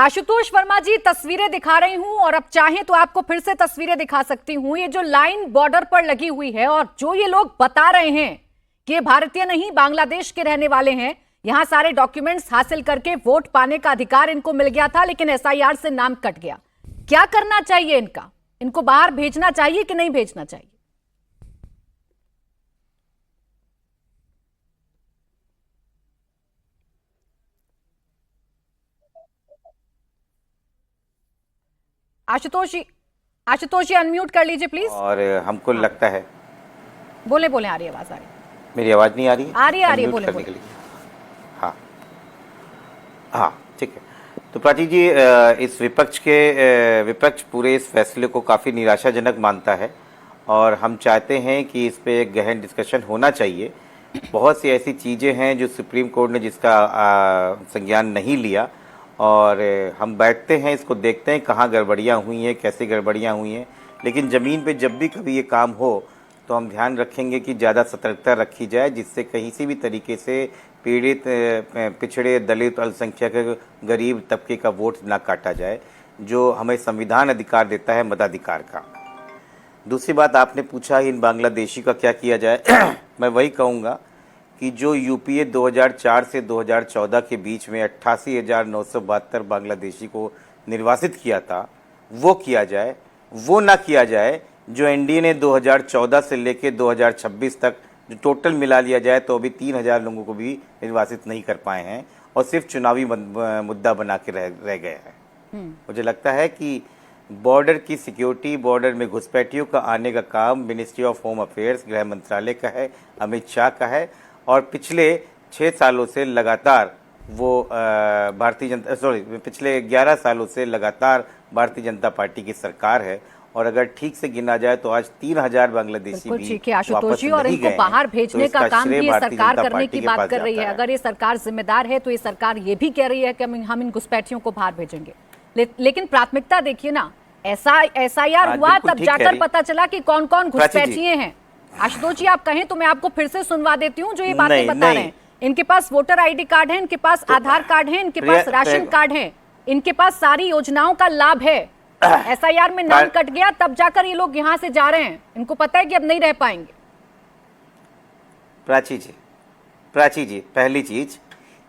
आशुतोष वर्मा जी, तस्वीरें दिखा रही हूं और अब चाहें तो आपको फिर से तस्वीरें दिखा सकती हूं। ये जो लाइन बॉर्डर पर लगी हुई है और जो ये लोग बता रहे हैं कि ये भारतीय नहीं बांग्लादेश के रहने वाले हैं, यहां सारे डॉक्यूमेंट्स हासिल करके वोट पाने का अधिकार इनको मिल गया था, लेकिन एसआईआर से नाम कट गया। क्या करना चाहिए इनका? इनको बाहर भेजना चाहिए कि नहीं भेजना चाहिए? आशुतोष जी अनम्यूट कर लीजिए प्लीज। और हमको लगता है, बोले बोले, आ रही है आवाज, आ रही है। मेरी आवाज नहीं आ रही है? आ रही है Unmute बोले करने बोले। के लिए। हाँ हाँ, ठीक है। तो प्राची जी, इस विपक्ष पूरे इस फैसले को काफ़ी निराशाजनक मानता है और हम चाहते हैं कि इस पे एक गहन डिस्कशन होना चाहिए। बहुत सी ऐसी चीज़ें हैं जो सुप्रीम कोर्ट ने जिसका संज्ञान नहीं लिया और हम बैठते हैं, इसको देखते हैं कहाँ गड़बड़ियाँ हुई हैं, कैसे गड़बड़ियाँ हुई हैं। लेकिन ज़मीन पे जब भी कभी ये काम हो तो हम ध्यान रखेंगे कि ज़्यादा सतर्कता रखी जाए, जिससे कहीं से भी तरीके से पीड़ित, पिछड़े, दलित, अल्पसंख्यक, गरीब तबके का वोट ना काटा जाए, जो हमें संविधान अधिकार देता है मताधिकार का। दूसरी बात आपने पूछा इन बांग्लादेशी का क्या किया जाए। मैं वही कहूँगा कि जो यूपीए 2004 से 2014 के बीच में 88,972 बांग्लादेशी को निर्वासित किया था, वो किया जाए। वो ना किया जाए जो एनडीए ने 2014 से लेकर 2026 तक जो टोटल मिला लिया जाए तो अभी 3,000 लोगों को भी निर्वासित नहीं कर पाए हैं और सिर्फ चुनावी मुद्दा बना के रह गए हैं। मुझे लगता है कि बॉर्डर की सिक्योरिटी, बॉर्डर में घुसपैठियों का आने का काम मिनिस्ट्री ऑफ होम अफेयर्स, गृह मंत्रालय का है, अमित शाह का है और पिछले 6 सालों से लगातार वो पिछले 11 सालों से लगातार भारतीय जनता पार्टी की सरकार है। और अगर ठीक से गिना जाए तो आज 3,000 बांग्लादेशी भी ठीक है आशुतोष जी, और नहीं इनको गए बाहर हैं। भेजने तो का काम भी ये भारतीय सरकार जनता करने पार्टी की के बात पास कर रही जाता है। अगर ये सरकार जिम्मेदार है तो ये सरकार ये भी कह रही है कि हम इन घुसपैठियों को बाहर भेजेंगे। लेकिन प्राथमिकता देखिए ना, एसआईआर हुआ तब जाकर पता चला कि कौन कौन घुसपैठिए हैं। आशुतोष जी आप कहें तो मैं आपको फिर से सुनवा देती हूँ जो ये बातें बता रहे हैं। इनके पास वोटर आईडी कार्ड है, इनके पास आधार कार्ड है, इनके पास राशन कार्ड है, इनके पास सारी योजनाओं का लाभ है। एसआईआर में नाम कट गया तब जाकर ये लोग यहां से जा रहे हैं। इनको पता है कि अब नहीं रह पाएंगे। प्राची जी, पहली चीज,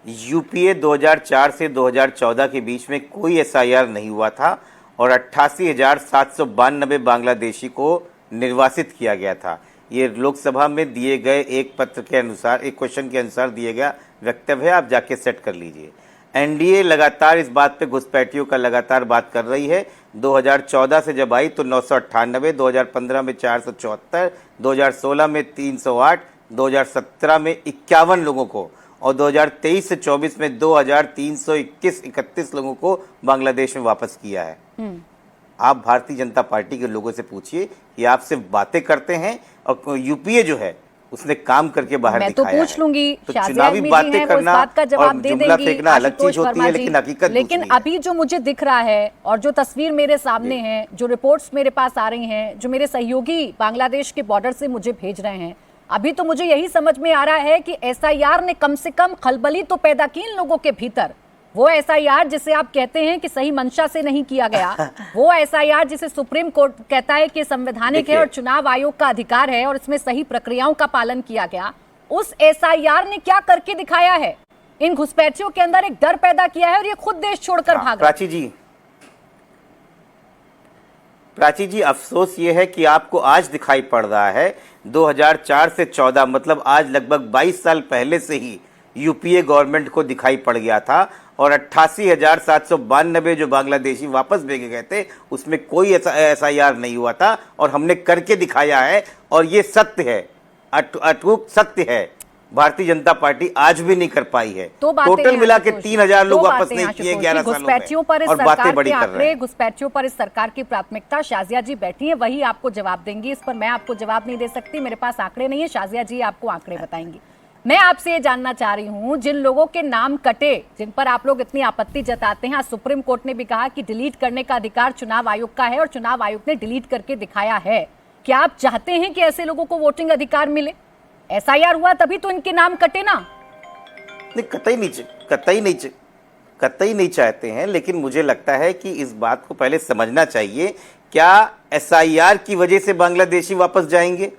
यूपीए 2004 से 2014 के बीच में कोई एसआईआर नहीं हुआ था और 88,792 बांग्लादेशी को निर्वासित किया गया था। ये लोकसभा में दिए गए एक पत्र के अनुसार, एक क्वेश्चन के अनुसार दिए गया वक्तव्य है, आप जाके सेट कर लीजिए। एनडीए लगातार इस बात पे घुसपैठियों का लगातार बात कर रही है। 2014 से जब आई तो 998, 2015 में 474, 2016 में 308, 2017 में 51 लोगों को और 2023 से 24 में 2,331 लोगों को बांग्लादेश में वापस किया है। आप भारतीय जनता पार्टी के लोगों से पूछिए कि आप सिर्फ बातें करते हैं और यूपीए जो है उसने काम करके बाहर मैं तो पूछ लूंगी, तो चुनावी बातें करना बात का जवाब दे जुमला देंगी फेंकना अलग चीज होती है, लेकिन हकीकत लेकिन अभी जो मुझे दिख रहा है और जो तस्वीर मेरे सामने है, जो रिपोर्ट्स मेरे पास आ रही हैं, जो मेरे सहयोगी बांग्लादेश के बॉर्डर से मुझे भेज रहे हैं, अभी तो मुझे यही समझ में आ रहा है कि एसआईआर ने कम से कम खलबली तो पैदा की इन लोगों के भीतर। वो एसआईआर जिसे आप कहते हैं कि सही मंशा से नहीं किया गया, वो एसआईआर जिसे सुप्रीम कोर्ट कहता है कि संवैधानिक है और चुनाव आयोग का अधिकार है और इसमें सही प्रक्रियाओं का पालन किया गया, उस एसआईआर ने क्या करके दिखाया है? इन घुसपैठियों के अंदर एक डर पैदा किया है और ये खुद देश छोड़कर भाग रहे हैं। प्राची जी, अफसोस ये है कि आपको आज दिखाई पड़ रहा है 2004 से 14, मतलब आज लगभग 22 साल पहले से ही यूपीए गवर्नमेंट को दिखाई पड़ गया था और 88,792 जो बांग्लादेशी वापस भेजे गए थे उसमें कोई एसआईआर नहीं हुआ था और हमने करके दिखाया है और ये सत्य है, अटूट सत्य है। भारतीय जनता पार्टी आज भी नहीं कर पाई है। टोटल मिला के 3,000 लोग वापस नहीं किए 11 सालों में और बातें बड़ी कर रहे हैं। घुसपैठियों पर इस सरकार की प्राथमिकता, शाजिया जी बैठी है, वही आपको जवाब देंगी। इस पर मैं आपको जवाब नहीं दे सकती, मेरे पास आंकड़े नहीं है। शाजिया जी आपको आंकड़े बताएंगी। मैं आपसे ये जानना चाह रही हूं, जिन लोगों के नाम कटे, जिन पर आप लोग इतनी आपत्ति जताते हैं, आज सुप्रीम कोर्ट ने भी कहा कि डिलीट करने का अधिकार चुनाव आयोग का है और चुनाव आयोग ने डिलीट करके दिखाया है। क्या आप चाहते हैं कि ऐसे लोगों को वोटिंग अधिकार मिले? एसआईआर हुआ तभी तो इनके नाम कटे ना। नहीं, कतई नहीं, कतई नहीं चाहते हैं, लेकिन मुझे लगता है कि इस बात को पहले समझना चाहिए। क्या एसआईआर की वजह से बांग्लादेशी वापस जाएंगे?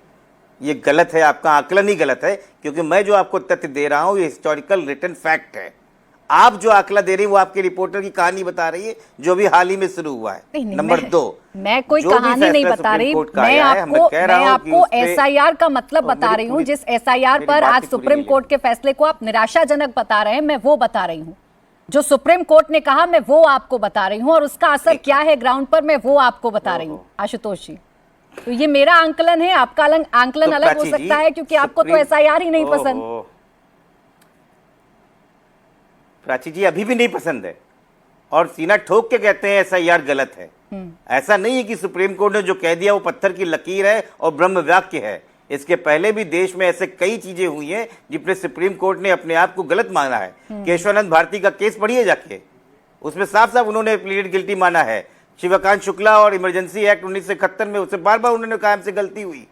ये गलत है, आपका आकलन ही गलत है, क्योंकि मैं जो आपको तथ्य दे रहा हूं ये हिस्टोरिकल रिटन फैक्ट है। आप जो आंकड़ा दे रही है वो आपके रिपोर्टर की कहानी बता रही है जो भी हाल ही में शुरू हुआ है। नहीं, नंबर 2, मैं कोई कहानी नहीं बता रही, मैं आपको एसआईआर का मतलब बता रही हूँ। जिस एसआईआर पर आज सुप्रीम कोर्ट के फैसले को आप निराशाजनक बता रहे हैं, मैं वो बता रही हूँ। जो सुप्रीम कोर्ट ने कहा मैं वो आपको बता रही हूँ, और उसका असर क्या है ग्राउंड पर मैं वो आपको बता रही हूँ। आशुतोष जी, तो ये मेरा आंकलन है, आपका आंकलन अलग हो सकता है, क्योंकि आपको तो एसआईआर ही नहीं पसंद। प्राची जी अभी भी नहीं पसंद है और सीना ठोक के कहते हैं एसआईआर गलत है। ऐसा नहीं है कि सुप्रीम कोर्ट ने जो कह दिया वो पत्थर की लकीर है और ब्रह्म वाक्य है। इसके पहले भी देश में ऐसे कई चीजें हुई हैं जिसमें सुप्रीम कोर्ट ने अपने आप को गलत माना है। केशवानंद भारती का केस पढ़िए जाके, उसमें साफ साफ उन्होंने प्लीडेड गिल्टी माना है। शिवकांत शुक्ला और इमरजेंसी एक्ट 1971 में उससे बार बार उन्होंने कहा हमसे गलती हुई।